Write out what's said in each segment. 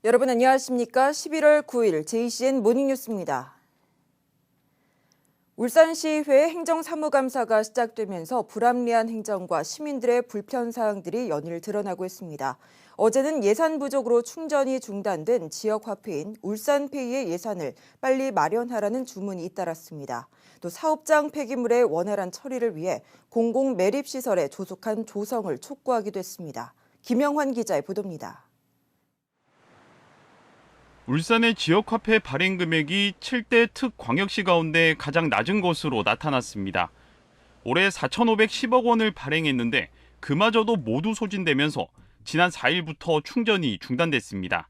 여러분 안녕하십니까? 11월 9일 JCN 모닝뉴스입니다. 울산시의회 행정사무감사가 시작되면서 불합리한 행정과 시민들의 불편사항들이 연일 드러나고 있습니다. 어제는 예산 부족으로 충전이 중단된 지역화폐인 울산페이의 예산을 빨리 마련하라는 주문이 잇따랐습니다. 또 사업장 폐기물의 원활한 처리를 위해 공공매립시설에 조속한 조성을 촉구하기도 했습니다. 김영환 기자의 보도입니다. 울산의 지역화폐 발행 금액이 7대 특광역시 가운데 가장 낮은 것으로 나타났습니다. 올해 4,510억 원을 발행했는데 그마저도 모두 소진되면서 지난 4일부터 충전이 중단됐습니다.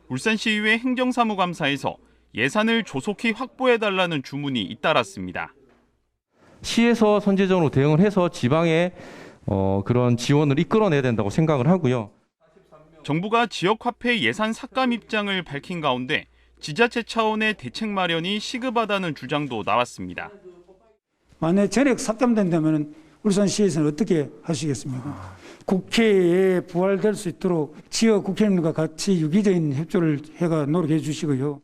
울산시의회 행정사무감사에서 예산을 조속히 확보해달라는 주문이 잇따랐습니다. 시에서 선제적으로 대응을 해서 지방에 그런 지원을 이끌어내야 된다고 생각을 하고요. 정부가 지역화폐 예산 삭감 입장을 밝힌 가운데 지자체 차원의 대책 마련이 시급하다는 주장도 나왔습니다. 만약 전액 삭감된다면 울산시에서는 어떻게 하시겠습니까? 국회에 부활될 수 있도록 지역 국회의원과 같이 유기적인 협조를 해가 노력해 주시고요.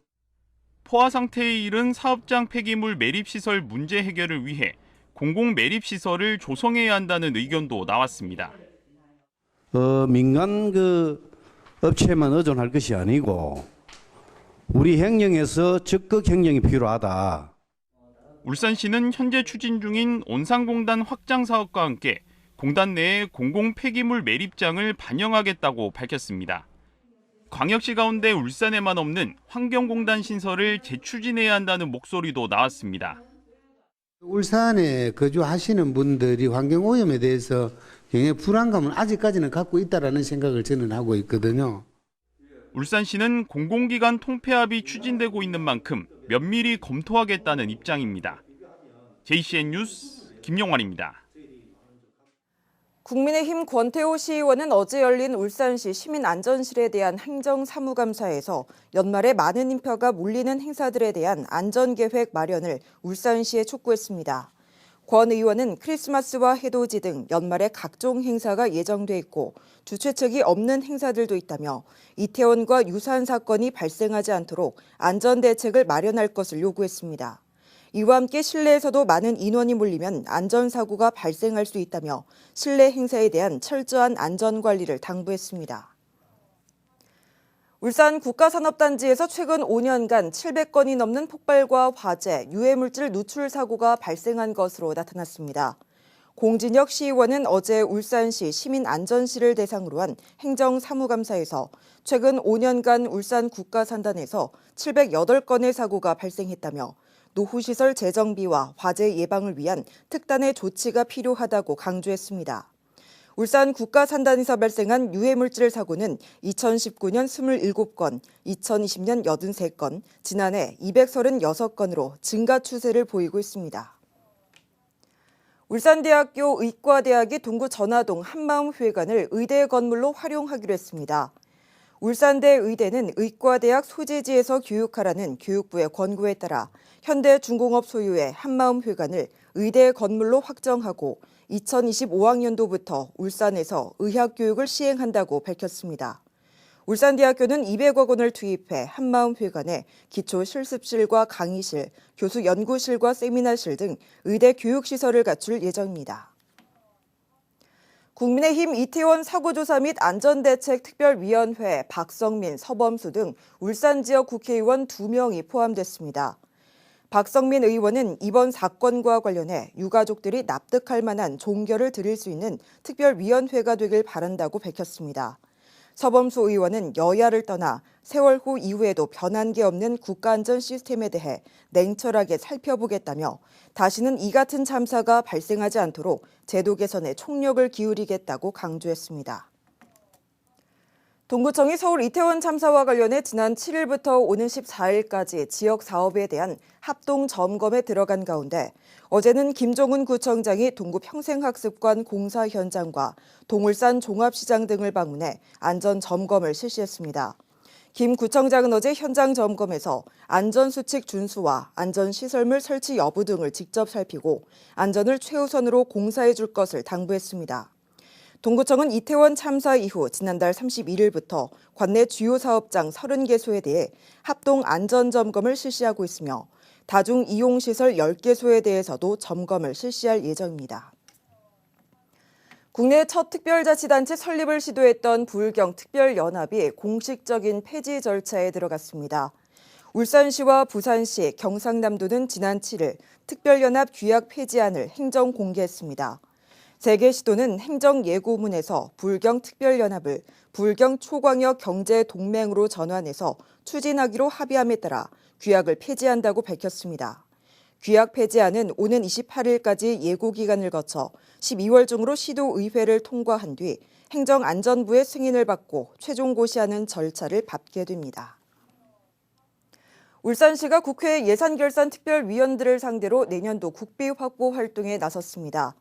포화 상태에 이른 사업장 폐기물 매립시설 문제 해결을 위해 공공매립시설을 조성해야 한다는 의견도 나왔습니다. 민간 업체만 의존할 것이 아니고 우리 행정에서 적극 행정이 필요하다. 울산시는 현재 추진 중인 온산공단 확장 사업과 함께 공단 내에 공공 폐기물 매립장을 반영하겠다고 밝혔습니다. 광역시 가운데 울산에만 없는 환경공단 신설을 재추진해야 한다는 목소리도 나왔습니다. 울산에 거주하시는 분들이 환경오염에 대해서 굉장히 불안감을 아직까지는 갖고 있다는 생각을 저는 하고 있거든요. 울산시는 공공기관 통폐합이 추진되고 있는 만큼 면밀히 검토하겠다는 입장입니다. JCN 뉴스 김용환입니다. 국민의힘 권태호 시의원은 어제 열린 울산시 시민안전실에 대한 행정사무감사에서 연말에 많은 인파가 몰리는 행사들에 대한 안전계획 마련을 울산시에 촉구했습니다. 권 의원은 크리스마스와 해돋이 등 연말에 각종 행사가 예정돼 있고 주최측이 없는 행사들도 있다며 이태원과 유사한 사건이 발생하지 않도록 안전대책을 마련할 것을 요구했습니다. 이와 함께 실내에서도 많은 인원이 몰리면 안전사고가 발생할 수 있다며 실내 행사에 대한 철저한 안전관리를 당부했습니다. 울산 국가산업단지에서 최근 5년간 700건이 넘는 폭발과 화재, 유해물질 누출 사고가 발생한 것으로 나타났습니다. 공진혁 시의원은 어제 울산시 시민안전실을 대상으로 한 행정사무감사에서 최근 5년간 울산 국가산단에서 708건의 사고가 발생했다며 노후시설 재정비와 화재 예방을 위한 특단의 조치가 필요하다고 강조했습니다. 울산 국가산단에서 발생한 유해물질 사고는 2019년 27건, 2020년 83건, 지난해 236건으로 증가 추세를 보이고 있습니다. 울산대학교 의과대학이 동구 전화동 한마음회관을 의대 건물로 활용하기로 했습니다. 울산대 의대는 의과대학 소재지에서 교육하라는 교육부의 권고에 따라 현대중공업 소유의 한마음회관을 의대 건물로 확정하고 2025학년도부터 울산에서 의학교육을 시행한다고 밝혔습니다. 울산대학교는 200억 원을 투입해 한마음회관에 기초실습실과 강의실, 교수 연구실과 세미나실 등 의대 교육시설을 갖출 예정입니다. 국민의힘 이태원 사고조사 및 안전대책특별위원회 박성민, 서범수 등 울산 지역 국회의원 2명이 포함됐습니다. 박성민 의원은 이번 사건과 관련해 유가족들이 납득할 만한 종결을 드릴 수 있는 특별위원회가 되길 바란다고 밝혔습니다. 서범수 의원은 여야를 떠나 세월 후 이후에도 변한 게 없는 국가안전 시스템에 대해 냉철하게 살펴보겠다며 다시는 이 같은 참사가 발생하지 않도록 제도 개선에 총력을 기울이겠다고 강조했습니다. 동구청이 서울 이태원 참사와 관련해 지난 7일부터 오는 14일까지 지역 사업에 대한 합동 점검에 들어간 가운데 어제는 김종훈 구청장이 동구 평생학습관 공사 현장과 동울산 종합시장 등을 방문해 안전 점검을 실시했습니다. 김 구청장은 어제 현장 점검에서 안전수칙 준수와 안전시설물 설치 여부 등을 직접 살피고 안전을 최우선으로 공사해 줄 것을 당부했습니다. 동구청은 이태원 참사 이후 지난달 31일부터 관내 주요 사업장 30개소에 대해 합동 안전점검을 실시하고 있으며 다중 이용시설 10개소에 대해서도 점검을 실시할 예정입니다. 국내 첫 특별자치단체 설립을 시도했던 부울경특별연합이 공식적인 폐지 절차에 들어갔습니다. 울산시와 부산시, 경상남도는 지난 7일 특별연합 규약 폐지안을 행정 공개했습니다. 3개 시도는 행정예고문에서 부울경특별연합을 부울경초광역경제동맹으로 전환해서 추진하기로 합의함에 따라 규약을 폐지한다고 밝혔습니다. 규약 폐지안은 오는 28일까지 예고기간을 거쳐 12월 중으로 시도의회를 통과한 뒤 행정안전부의 승인을 받고 최종 고시하는 절차를 밟게 됩니다. 울산시가 국회 예산결산특별위원들을 상대로 내년도 국비 확보 활동에 나섰습니다.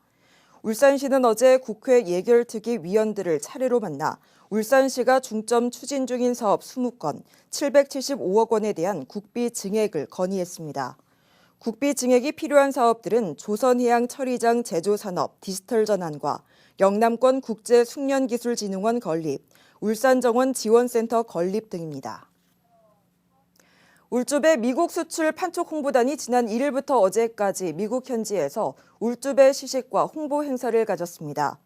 울산시는 어제 국회 예결특위 위원들을 차례로 만나 울산시가 중점 추진 중인 사업 20건, 775억 원에 대한 국비 증액을 건의했습니다. 국비 증액이 필요한 사업들은 조선해양처리장 제조산업 디지털 전환과 영남권 국제숙련기술진흥원 건립, 울산정원 지원센터 건립 등입니다. 울주배 미국 수출 판촉 홍보단이 지난 1일부터 어제까지 미국 현지에서 울주배 시식과 홍보 행사를 가졌습니다.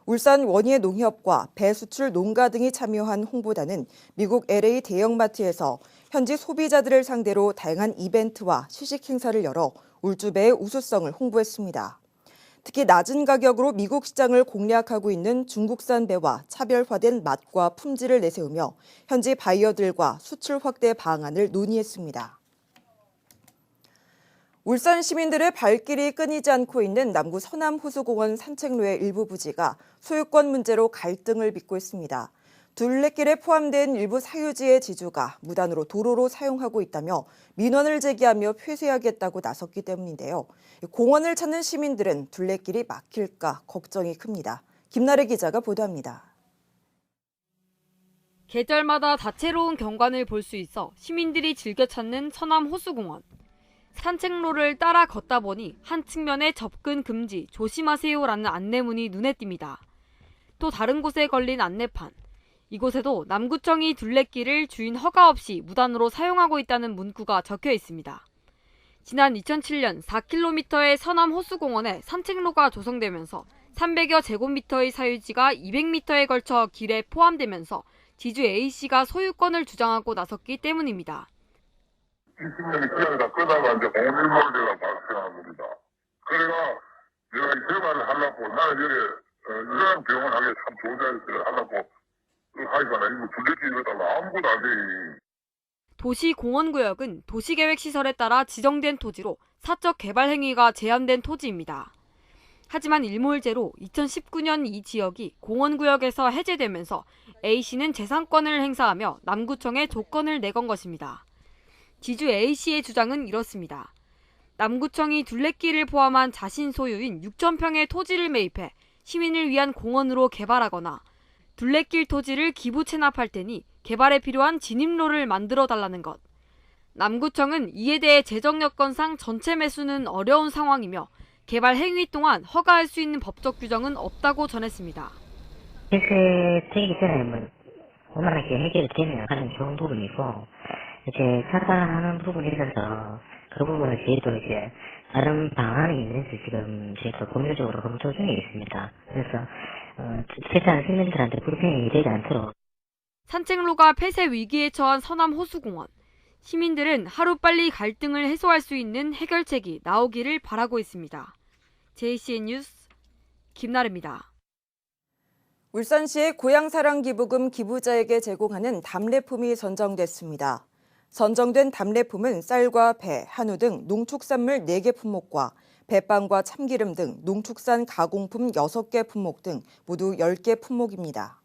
울산 원예 농협과 배 수출 농가 등이 참여한 홍보단은 미국 LA 대형마트에서 현지 소비자들을 상대로 다양한 이벤트와 시식 행사를 열어 울주배의 우수성을 홍보했습니다. 특히 낮은 가격으로 미국 시장을 공략하고 있는 중국산 배와 차별화된 맛과 품질을 내세우며 현지 바이어들과 수출 확대 방안을 논의했습니다. 울산 시민들의 발길이 끊이지 않고 있는 남구 서남호수공원 산책로의 일부 부지가 소유권 문제로 갈등을 빚고 있습니다. 둘레길에 포함된 일부 사유지의 지주가 무단으로 도로로 사용하고 있다며 민원을 제기하며 폐쇄하겠다고 나섰기 때문인데요. 공원을 찾는 시민들은 둘레길이 막힐까 걱정이 큽니다. 김나래 기자가 보도합니다. 계절마다 다채로운 경관을 볼 수 있어 시민들이 즐겨 찾는 서남호수공원. 산책로를 따라 걷다 보니 한 측면에 접근 금지, 조심하세요라는 안내문이 눈에 띕니다. 또 다른 곳에 걸린 안내판. 이곳에도 남구청이 둘레길을 주인 허가 없이 무단으로 사용하고 있다는 문구가 적혀 있습니다. 지난 2007년 4km의 서남호수공원에 산책로가 조성되면서 300여 제곱미터의 사유지가 200m에 걸쳐 길에 포함되면서 지주 A씨가 소유권을 주장하고 나섰기 때문입니다. 20년이 지나다 끄다가 이제 공일몰제가 발생한 겁니다. 그래가 내가 이 개발을 하려고 나는 여기 이런 병원 하기 참 좋은 자리를 하려고 하니까 이거 둘레길에다가 아무것도 안 돼. 도시공원구역은 도시계획시설에 따라 지정된 토지로 사적 개발 행위가 제한된 토지입니다. 하지만 일몰제로 2019년 이 지역이 공원구역에서 해제되면서 A씨는 재산권을 행사하며 남구청에 조건을 내건 것입니다. 지주 A씨의 주장은 이렇습니다. 남구청이 둘레길을 포함한 자신 소유인 6,000평의 토지를 매입해 시민을 위한 공원으로 개발하거나 둘레길 토지를 기부 체납할 테니 개발에 필요한 진입로를 만들어달라는 것. 남구청은 이에 대해 재정 여건상 전체 매수는 어려운 상황이며 개발 행위 동안 허가할 수 있는 법적 규정은 없다고 전했습니다. 되기 전에 원만하게 해결이 되면 가장 좋은 부분이고 이제 차단하는 부분이 있어서 그 부분을 저희도 이제 다른 방안이 있는지 지금 저희도 법률적으로 검토 중에 있습니다. 그래서 세상 시민들한테 불편이 되지 않도록. 산책로가 폐쇄 위기에 처한 서남호수공원. 시민들은 하루빨리 갈등을 해소할 수 있는 해결책이 나오기를 바라고 있습니다. JCN 뉴스 김나래입니다. 울산시의 고향사랑기부금 기부자에게 제공하는 답례품이 선정됐습니다. 선정된 답례품은 쌀과 배, 한우 등 농축산물 4개 품목과 배빵과 참기름 등 농축산 가공품 6개 품목 등 모두 10개 품목입니다.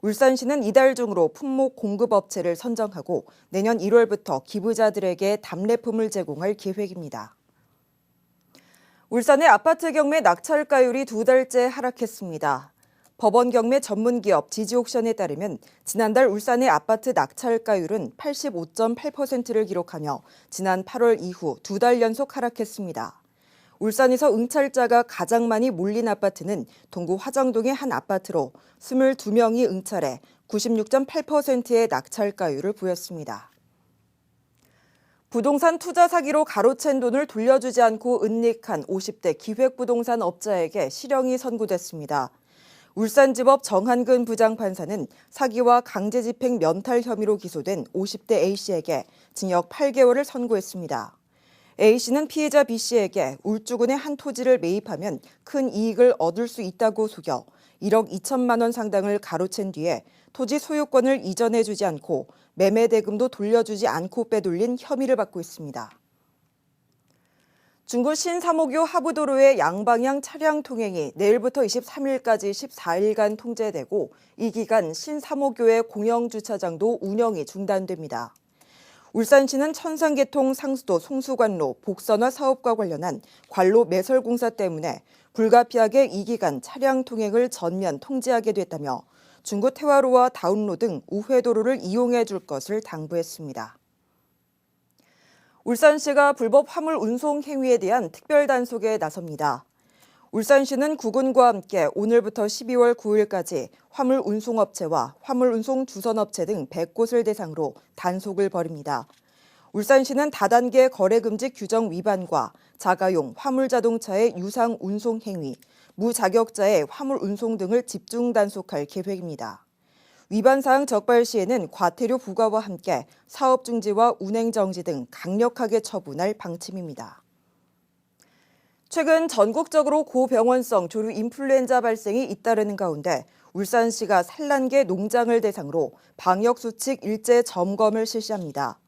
울산시는 이달 중으로 품목 공급업체를 선정하고 내년 1월부터 기부자들에게 답례품을 제공할 계획입니다. 울산의 아파트 경매 낙찰가율이 2달째 하락했습니다. 법원 경매 전문기업 지지옥션에 따르면 지난달 울산의 아파트 낙찰가율은 85.8%를 기록하며 지난 8월 이후 2달 연속 하락했습니다. 울산에서 응찰자가 가장 많이 몰린 아파트는 동구 화정동의 한 아파트로 22명이 응찰해 96.8%의 낙찰가율을 보였습니다. 부동산 투자 사기로 가로챈 돈을 돌려주지 않고 은닉한 50대 기획부동산 업자에게 실형이 선고됐습니다. 울산지법 정한근 부장판사는 사기와 강제집행 면탈 혐의로 기소된 50대 A씨에게 징역 8개월을 선고했습니다. A씨는 피해자 B씨에게 울주군의 한 토지를 매입하면 큰 이익을 얻을 수 있다고 속여 1억 2천만 원 상당을 가로챈 뒤에 토지 소유권을 이전해주지 않고 매매 대금도 돌려주지 않고 빼돌린 혐의를 받고 있습니다. 중구 신사모교 하부도로의 양방향 차량 통행이 내일부터 23일까지 14일간 통제되고 이 기간 신사모교의 공영주차장도 운영이 중단됩니다. 울산시는 천상계통 상수도 송수관로 복선화 사업과 관련한 관로 매설 공사 때문에 불가피하게 이 기간 차량 통행을 전면 통제하게 됐다며 중구 태화로와 다운로 등 우회도로를 이용해 줄 것을 당부했습니다. 울산시가 불법 화물 운송 행위에 대한 특별 단속에 나섭니다. 울산시는 구군과 함께 오늘부터 12월 9일까지 화물 운송업체와 화물 운송 주선업체 등 100곳을 대상으로 단속을 벌입니다. 울산시는 다단계 거래금지 규정 위반과 자가용 화물 자동차의 유상 운송 행위, 무자격자의 화물 운송 등을 집중 단속할 계획입니다. 위반 사항 적발 시에는 과태료 부과와 함께 사업 중지와 운행 정지 등 강력하게 처분할 방침입니다. 최근 전국적으로 고병원성 조류 인플루엔자 발생이 잇따르는 가운데 울산시가 산란계 농장을 대상으로 방역수칙 일제 점검을 실시합니다.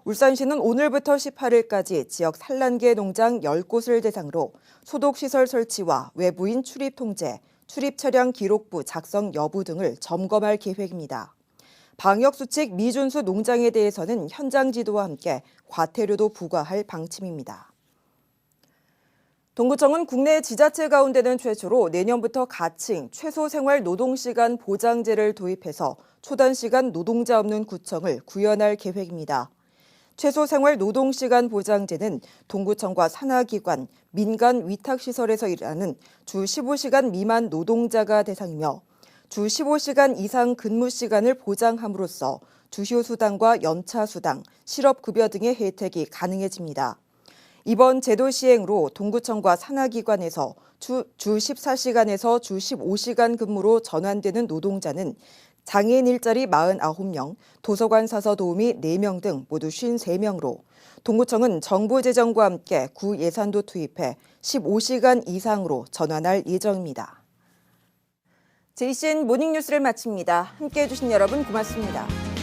울산시는 오늘부터 18일까지 지역 산란계 농장 10곳을 대상으로 소독시설 설치와 외부인 출입 통제, 출입 차량 기록부 작성 여부 등을 점검할 계획입니다. 방역수칙 미준수 농장에 대해서는 현장 지도와 함께 과태료도 부과할 방침입니다. 동구청은 국내 지자체 가운데는 최초로 내년부터 가칭 최소생활노동시간 보장제를 도입해서 초단시간 노동자 없는 구청을 구현할 계획입니다. 최소생활노동시간 보장제는 동구청과 산하기관, 민간 위탁시설에서 일하는 주 15시간 미만 노동자가 대상이며 주 15시간 이상 근무 시간을 보장함으로써 주휴수당과 연차수당, 실업급여 등의 혜택이 가능해집니다. 이번 제도 시행으로 동구청과 산하기관에서 주 14시간에서 주 15시간 근무로 전환되는 노동자는 장애인 일자리 49명, 도서관 사서 도우미 4명 등 모두 53명으로 동구청은 정부 재정과 함께 구 예산도 투입해 15시간 이상으로 전환할 예정입니다. JCN 모닝뉴스를 마칩니다. 함께해 주신 여러분 고맙습니다.